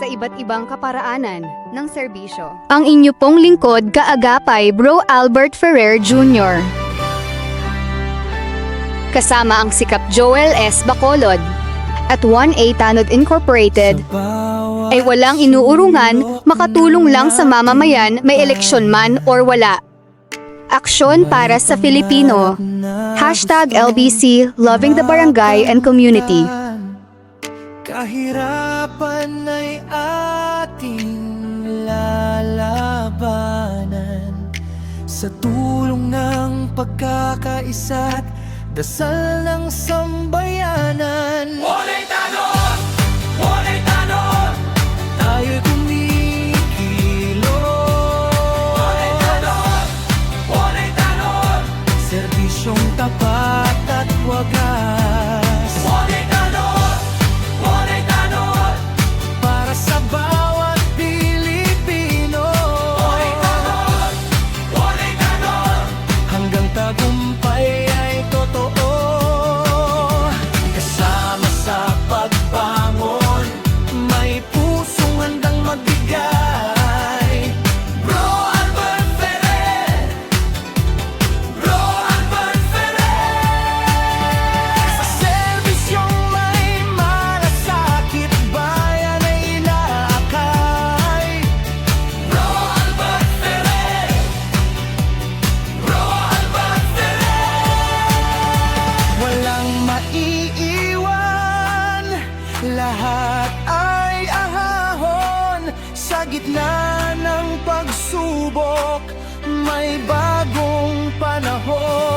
sa iba't ibang kaparaanan ng serbisyo. Ang inyo pong lingkod kaagapay Bro Albert Ferrer Jr. Kasama ang sikap Joel S. Bacolod at 1A Tanod Incorporated ay walang inuurungan, makatulong lang sa mamamayan may eleksyon man or wala. Aksyon para sa Filipino. #LBC Loving the Barangay and Community. Kahirapan ay ating lalabanan sa tulong ng pagkakaisa't dasal ng sambayanan. Walay tanong! Walay tanong! Tayo'y kumikilos. Walay tanong! Walay tanong! Serbisyong tapat at wagas. Walay tanong! Walay tanong! Para sa bawat Pilipino. Walay tanong! Walay tanong! Hanggang tagumpay ay totoo. Kasama sa pagbangon, may pusong handang magbigay. Bro Albert Ferrer! Bro Albert Ferrer! Sa serbisyong may malasakit, bayan ay inaakay. Bro Albert Ferrer! Bro Albert Ferrer! Walang maiiwan, lahat ay ahahon. Sa gitna ng pagsubok, may bagong panahon.